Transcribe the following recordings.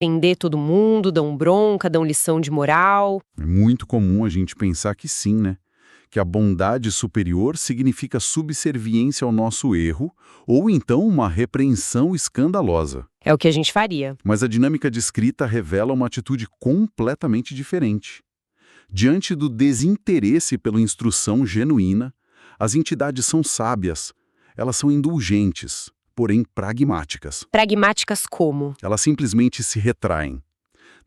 Prender todo mundo, dão bronca, dão lição de moral. É muito comum a gente pensar que sim, né? Que a bondade superior significa subserviência ao nosso erro ou então uma repreensão escandalosa. É o que a gente faria. Mas a dinâmica descrita revela uma atitude completamente diferente. Diante do desinteresse pela instrução genuína, as entidades são sábias, elas são indulgentes, porém pragmáticas. Pragmáticas como? Elas simplesmente se retraem.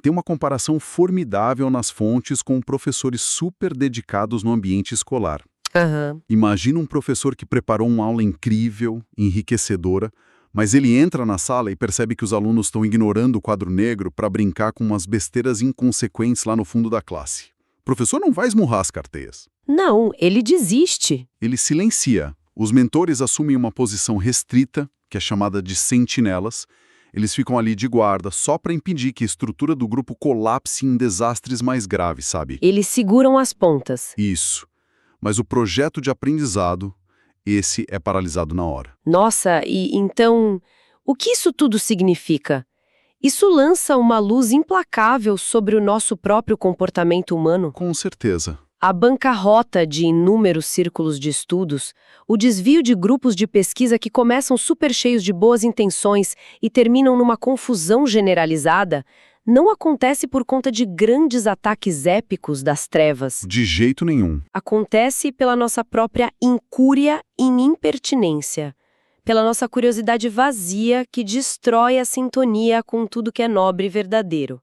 Tem uma comparação formidável nas fontes com professores super dedicados no ambiente escolar. Aham. Imagina um professor que preparou uma aula incrível, enriquecedora, mas ele entra na sala e percebe que os alunos estão ignorando o quadro negro para brincar com umas besteiras inconsequentes lá no fundo da classe. O professor não vai esmurrar as carteiras. Não, ele desiste. Ele silencia. Os mentores assumem uma posição restrita, que é chamada de sentinelas. Eles ficam ali de guarda só para impedir que a estrutura do grupo colapse em desastres mais graves, sabe? Eles seguram as pontas. Isso. Mas o projeto de aprendizado, esse é paralisado na hora. Nossa, e então, o que isso tudo significa? Isso lança uma luz implacável sobre o nosso próprio comportamento humano. Com certeza. A bancarrota de inúmeros círculos de estudos, o desvio de grupos de pesquisa que começam super cheios de boas intenções e terminam numa confusão generalizada, não acontece por conta de grandes ataques épicos das trevas. De jeito nenhum. Acontece pela nossa própria incúria e impertinência, pela nossa curiosidade vazia que destrói a sintonia com tudo que é nobre e verdadeiro.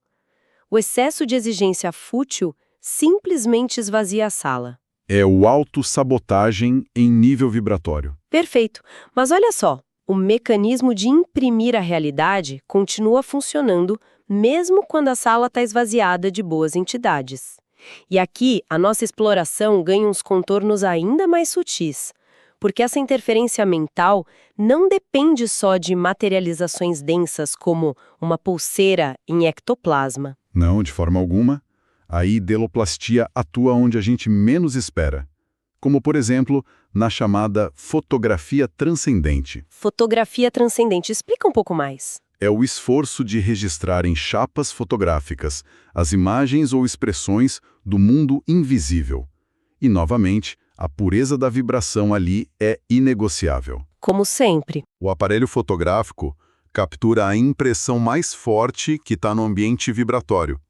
O excesso de exigência fútil simplesmente esvazia a sala. É o autossabotagem em nível vibratório. Perfeito. Mas olha só, o mecanismo de imprimir a realidade continua funcionando mesmo quando a sala está esvaziada de boas entidades. E aqui, a nossa exploração ganha uns contornos ainda mais sutis, porque essa interferência mental não depende só de materializações densas como uma pulseira em ectoplasma. Não, de forma alguma. A ideloplastia atua onde a gente menos espera. Como, por exemplo, na chamada fotografia transcendente. Fotografia transcendente. Explica um pouco mais. É o esforço de registrar em chapas fotográficas as imagens ou expressões do mundo invisível. E, novamente, a pureza da vibração ali é inegociável. Como sempre. O aparelho fotográfico captura a impressão mais forte que está no ambiente vibratório.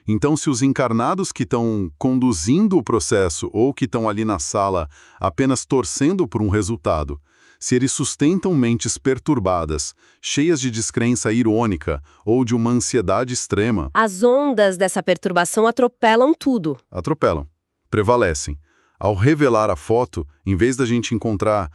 Então, se os encarnados que estão conduzindo o processo ou que estão ali na sala apenas torcendo por um resultado, se eles sustentam mentes perturbadas, cheias de descrença irônica ou de uma ansiedade extrema, As ondas dessa perturbação atropelam tudo. atropelam, prevalecem. Ao revelar a foto, em vez da gente encontrar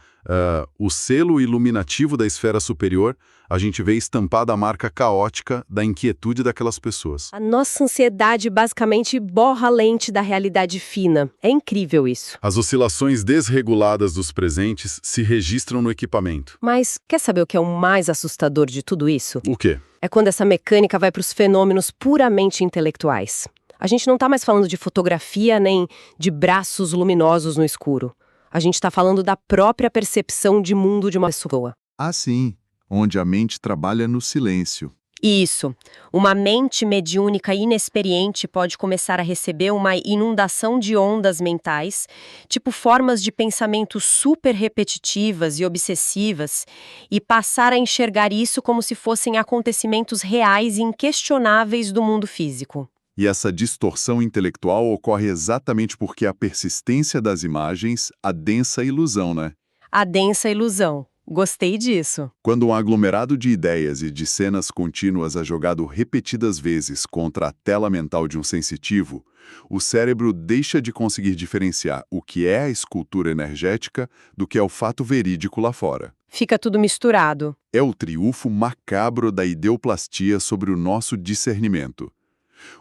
o selo iluminativo da esfera superior, a gente vê estampada a marca caótica da inquietude daquelas pessoas. A nossa ansiedade basicamente borra a lente da realidade fina. É incrível isso. As oscilações desreguladas dos presentes se registram no equipamento. Mas quer saber o que é o mais assustador de tudo isso? O quê? É quando essa mecânica vai para os fenômenos puramente intelectuais. A gente não está mais falando de fotografia nem de braços luminosos no escuro. A gente está falando da própria percepção de mundo de uma pessoa. Ah, sim, onde a mente trabalha no silêncio. Isso. Uma mente mediúnica inexperiente pode começar a receber uma inundação de ondas mentais, tipo formas de pensamento super repetitivas e obsessivas, e passar a enxergar isso como se fossem acontecimentos reais e inquestionáveis do mundo físico. E essa distorção intelectual ocorre exatamente porque a persistência das imagens adensa a ilusão, né? A densa ilusão. Gostei disso. Quando um aglomerado de ideias e de cenas contínuas é jogado repetidas vezes contra a tela mental de um sensitivo, o cérebro deixa de conseguir diferenciar o que é a escultura energética do que é o fato verídico lá fora. Fica tudo misturado. É o triunfo macabro da ideoplastia sobre o nosso discernimento.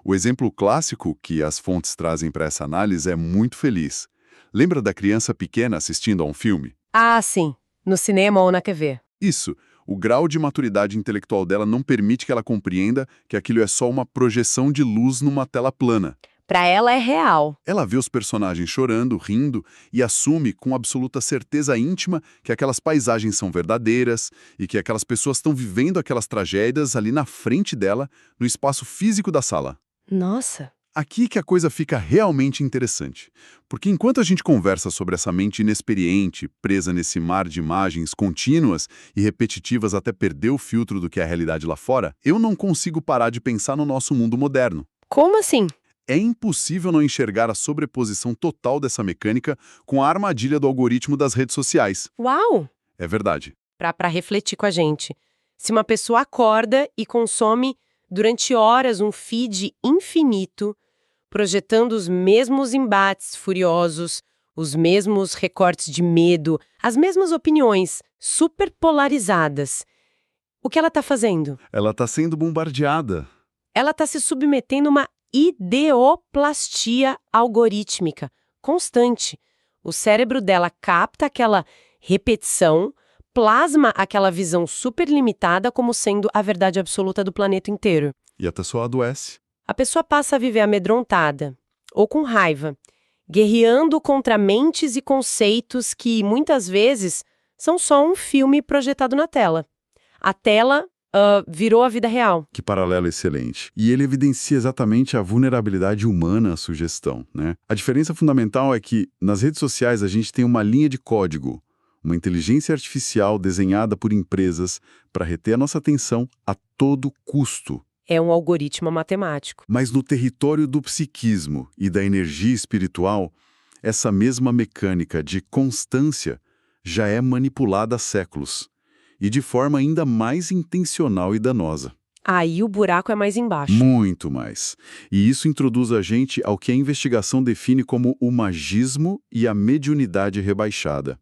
O exemplo clássico que as fontes trazem para essa análise é muito feliz. Lembra da criança pequena assistindo a um filme? Ah, sim. No cinema ou na TV. Isso. O grau de maturidade intelectual dela não permite que ela compreenda que aquilo é só uma projeção de luz numa tela plana. Para ela é real. Ela vê os personagens chorando, rindo e assume com absoluta certeza íntima que aquelas paisagens são verdadeiras e que aquelas pessoas estão vivendo aquelas tragédias ali na frente dela, no espaço físico da sala. Nossa. Aqui que a coisa fica realmente interessante, porque enquanto a gente conversa sobre essa mente inexperiente, presa nesse mar de imagens contínuas e repetitivas até perder o filtro do que é a realidade lá fora, eu não consigo parar de pensar no nosso mundo moderno. Como assim? É impossível não enxergar a sobreposição total dessa mecânica com a armadilha do algoritmo das redes sociais. Uau! É verdade. Para refletir com a gente. Se uma pessoa acorda e consome durante horas um feed infinito, projetando os mesmos embates furiosos, os mesmos recortes de medo, as mesmas opiniões super polarizadas, o que ela está fazendo? Ela está sendo bombardeada. Ela está se submetendo a uma ideoplastia algorítmica constante. O cérebro dela capta aquela repetição, plasma aquela visão super limitada como sendo a verdade absoluta do planeta inteiro. E a pessoa adoece. A pessoa passa a viver amedrontada ou com raiva, guerreando contra mentes e conceitos que, muitas vezes, são só um filme projetado na tela. A tela virou a vida real. Que paralelo excelente. E ele evidencia exatamente a vulnerabilidade humana à sugestão, né? A diferença fundamental é que, nas redes sociais, a gente tem uma linha de código, uma inteligência artificial desenhada por empresas para reter a nossa atenção a todo custo. É um algoritmo matemático. Mas no território do psiquismo e da energia espiritual, essa mesma mecânica de constância já é manipulada há séculos, e de forma ainda mais intencional e danosa. Aí o buraco é mais embaixo. Muito mais. E isso introduz a gente ao que a investigação define como o magismo e a mediunidade rebaixada.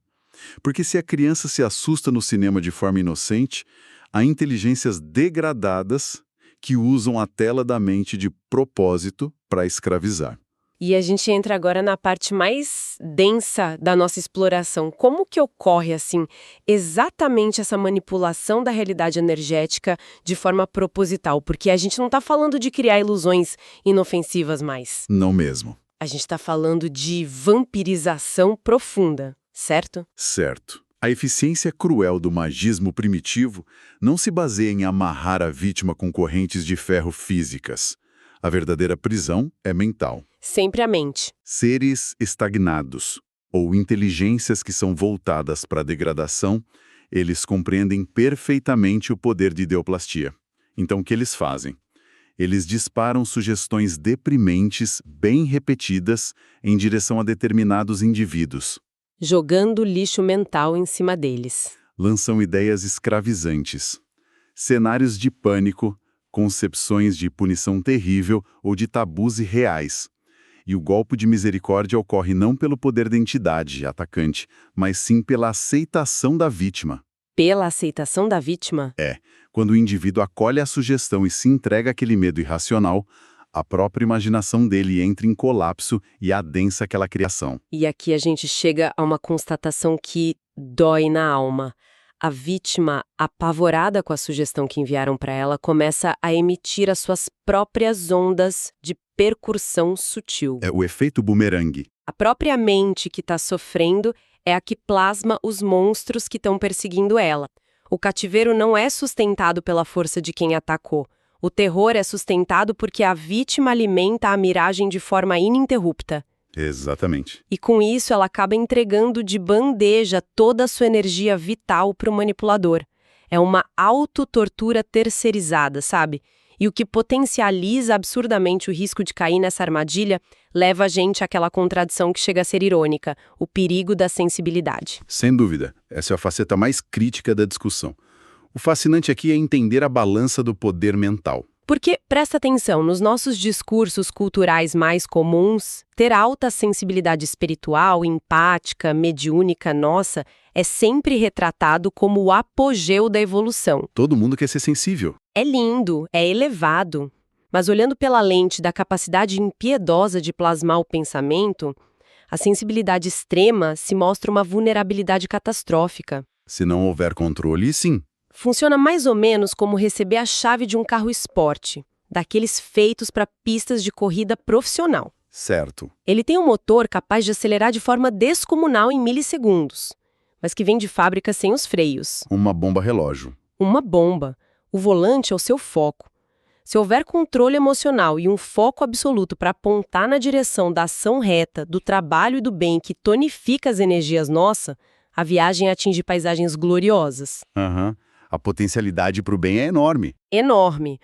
Porque se a criança se assusta no cinema de forma inocente, há inteligências degradadas que usam a tela da mente de propósito para escravizar. E a gente entra agora na parte mais densa da nossa exploração. Como que ocorre, assim, exatamente essa manipulação da realidade energética de forma proposital? Porque a gente não está falando de criar ilusões inofensivas mais. Não mesmo. A gente está falando de vampirização profunda, certo? Certo. A eficiência cruel do magismo primitivo não se baseia em amarrar a vítima com correntes de ferro físicas. A verdadeira prisão é mental. Sempre a mente. Seres estagnados, ou inteligências que são voltadas para a degradação, eles compreendem perfeitamente o poder de ideoplastia. Então, o que eles fazem? Eles disparam sugestões deprimentes, bem repetidas, em direção a determinados indivíduos. Jogando lixo mental em cima deles. Lançam ideias escravizantes, cenários de pânico, concepções de punição terrível ou de tabus irreais. E o golpe de misericórdia ocorre não pelo poder da entidade atacante, mas sim pela aceitação da vítima. Pela aceitação da vítima? Quando o indivíduo acolhe a sugestão e se entrega àquele medo irracional, a própria imaginação dele entra em colapso e adensa aquela criação. E aqui a gente chega a uma constatação que dói na alma. A vítima, apavorada com a sugestão que enviaram para ela, começa a emitir as suas próprias ondas de percussão sutil. É o efeito bumerangue. A própria mente que está sofrendo é a que plasma os monstros que estão perseguindo ela. O cativeiro não é sustentado pela força de quem atacou. O terror é sustentado porque a vítima alimenta a miragem de forma ininterrupta. Exatamente. E com isso ela acaba entregando de bandeja toda a sua energia vital para o manipulador. É uma autotortura terceirizada, sabe? E o que potencializa absurdamente o risco de cair nessa armadilha leva a gente àquela contradição que chega a ser irônica, o perigo da sensibilidade. Sem dúvida, essa é a faceta mais crítica da discussão. O fascinante aqui é entender a balança do poder mental. Porque, presta atenção, nos nossos discursos culturais mais comuns, ter alta sensibilidade espiritual, empática, mediúnica nossa, é sempre retratado como o apogeu da evolução. Todo mundo quer ser sensível. É lindo, é elevado. Mas olhando pela lente da capacidade impiedosa de plasmar o pensamento, a sensibilidade extrema se mostra uma vulnerabilidade catastrófica. Se não houver controle, sim. Funciona mais ou menos como receber a chave de um carro esporte, daqueles feitos para pistas de corrida profissional. Certo. Ele tem um motor capaz de acelerar de forma descomunal em milissegundos, mas que vem de fábrica sem os freios. Uma bomba relógio. Uma bomba. O volante é o seu foco. Se houver controle emocional e um foco absoluto para apontar na direção da ação reta, do trabalho e do bem que tonifica as energias nossas, a viagem atinge paisagens gloriosas. Aham. A potencialidade para o bem é enorme. Enorme.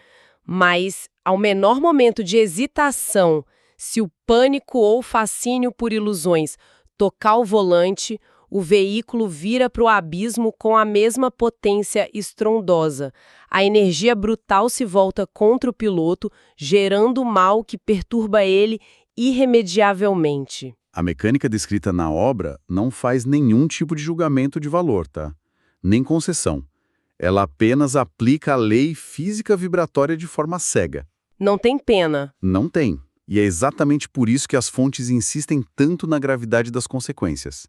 Mas, ao menor momento de hesitação, se o pânico ou fascínio por ilusões tocar o volante, o veículo vira para o abismo com a mesma potência estrondosa. A energia brutal se volta contra o piloto, gerando mal que perturba ele irremediavelmente. A mecânica descrita na obra não faz nenhum tipo de julgamento de valor, tá? Nem concessão. Ela apenas aplica a lei física vibratória de forma cega. Não tem pena. Não tem. E é exatamente por isso que as fontes insistem tanto na gravidade das consequências.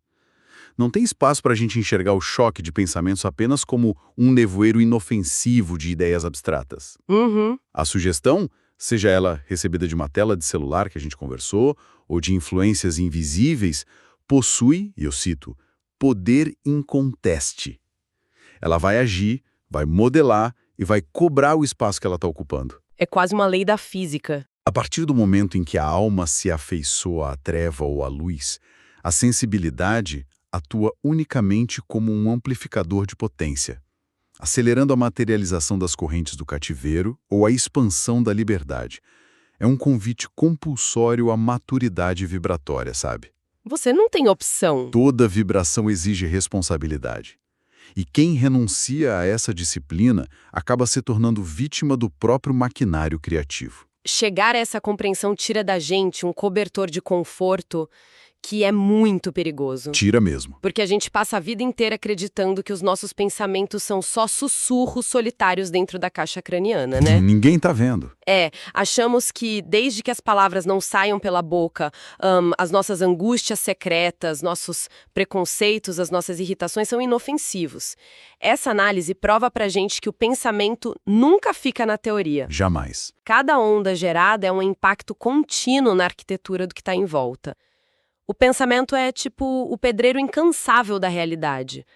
Não tem espaço para a gente enxergar o choque de pensamentos apenas como um nevoeiro inofensivo de ideias abstratas. Uhum. A sugestão, seja ela recebida de uma tela de celular que a gente conversou, ou de influências invisíveis, possui, e eu cito, poder inconteste. Ela vai agir, vai modelar e vai cobrar o espaço que ela está ocupando. É quase uma lei da física. A partir do momento em que a alma se afeiçoa à treva ou à luz, a sensibilidade atua unicamente como um amplificador de potência, acelerando a materialização das correntes do cativeiro ou a expansão da liberdade. É um convite compulsório à maturidade vibratória, sabe? Você não tem opção. Toda vibração exige responsabilidade. E quem renuncia a essa disciplina acaba se tornando vítima do próprio maquinário criativo. Chegar a essa compreensão tira da gente um cobertor de conforto que é muito perigoso. Tira mesmo. Porque a gente passa a vida inteira acreditando que os nossos pensamentos são só sussurros solitários dentro da caixa craniana, né? Ninguém tá vendo. Achamos que desde que as palavras não saiam pela boca, as nossas angústias secretas, nossos preconceitos, as nossas irritações são inofensivos. Essa análise prova pra gente que o pensamento nunca fica na teoria. Jamais. Cada onda gerada é um impacto contínuo na arquitetura do que está em volta. O pensamento é tipo o pedreiro incansável da realidade.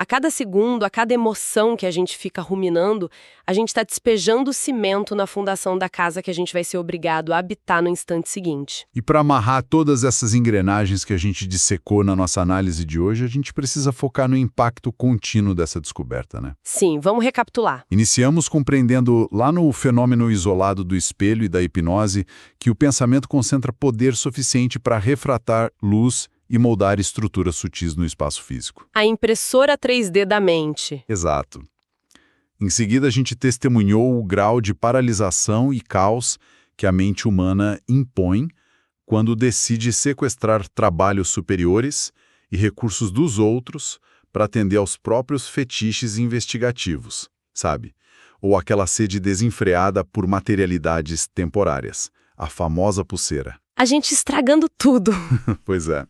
A cada segundo, a cada emoção que a gente fica ruminando, a gente está despejando cimento na fundação da casa que a gente vai ser obrigado a habitar no instante seguinte. E para amarrar todas essas engrenagens que a gente dissecou na nossa análise de hoje, a gente precisa focar no impacto contínuo dessa descoberta, né? Sim, vamos recapitular. Iniciamos compreendendo lá no fenômeno isolado do espelho e da hipnose que o pensamento concentra poder suficiente para refratar luz e moldar estruturas sutis no espaço físico. A impressora 3D da mente. Exato. Em seguida, a gente testemunhou o grau de paralisação e caos que a mente humana impõe quando decide sequestrar trabalhos superiores e recursos dos outros para atender aos próprios fetiches investigativos, sabe? Ou aquela sede desenfreada por materialidades temporárias, a famosa pulseira. A gente estragando tudo. Pois é.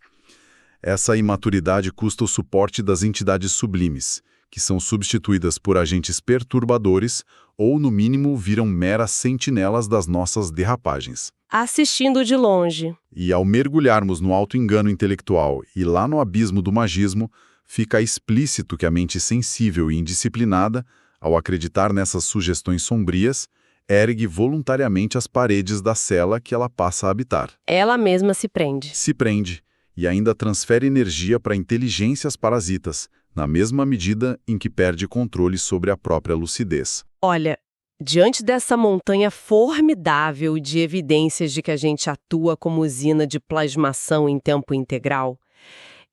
Essa imaturidade custa o suporte das entidades sublimes, que são substituídas por agentes perturbadores ou, no mínimo, viram meras sentinelas das nossas derrapagens. Assistindo de longe. E ao mergulharmos no auto-engano intelectual e lá no abismo do magismo, fica explícito que a mente sensível e indisciplinada, ao acreditar nessas sugestões sombrias, ergue voluntariamente as paredes da cela que ela passa a habitar. Ela mesma se prende. Se prende. E ainda transfere energia para inteligências parasitas, na mesma medida em que perde controle sobre a própria lucidez. Olha, diante dessa montanha formidável de evidências de que a gente atua como usina de plasmação em tempo integral,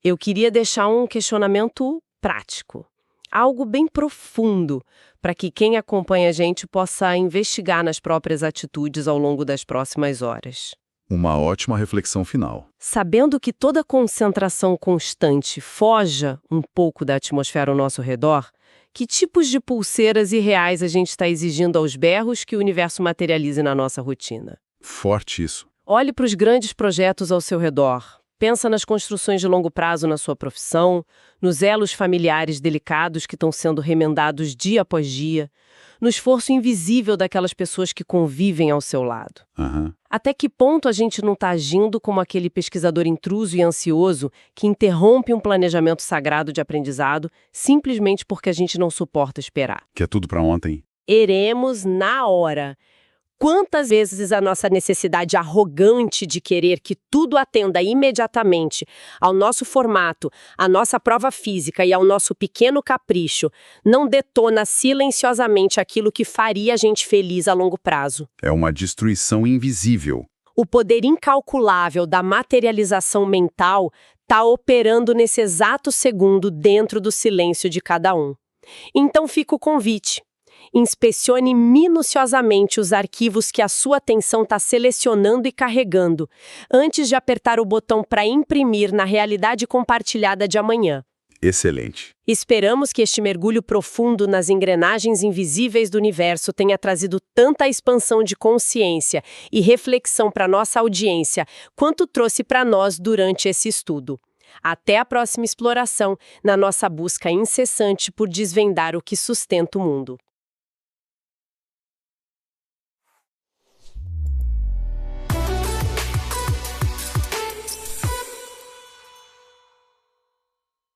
eu queria deixar um questionamento prático, algo bem profundo, para que quem acompanha a gente possa investigar nas próprias atitudes ao longo das próximas horas. Uma ótima reflexão final. Sabendo que toda concentração constante foja um pouco da atmosfera ao nosso redor, que tipos de pulseiras irreais a gente está exigindo aos berros que o universo materialize na nossa rotina? Forte isso. Olhe para os grandes projetos ao seu redor. Pensa nas construções de longo prazo na sua profissão, nos elos familiares delicados que estão sendo remendados dia após dia, no esforço invisível daquelas pessoas que convivem ao seu lado. Aham. Até que ponto a gente não está agindo como aquele pesquisador intruso e ansioso que interrompe um planejamento sagrado de aprendizado simplesmente porque a gente não suporta esperar? Que é tudo para ontem. Eremos na hora. Quantas vezes a nossa necessidade arrogante de querer que tudo atenda imediatamente ao nosso formato, à nossa prova física e ao nosso pequeno capricho não detona silenciosamente aquilo que faria a gente feliz a longo prazo? É uma destruição invisível. O poder incalculável da materialização mental está operando nesse exato segundo dentro do silêncio de cada um. Então fica o convite. Inspecione minuciosamente os arquivos que a sua atenção está selecionando e carregando, antes de apertar o botão para imprimir na realidade compartilhada de amanhã. Excelente. Esperamos que este mergulho profundo nas engrenagens invisíveis do universo tenha trazido tanta expansão de consciência e reflexão para nossa audiência, quanto trouxe para nós durante esse estudo. Até a próxima exploração, na nossa busca incessante por desvendar o que sustenta o mundo.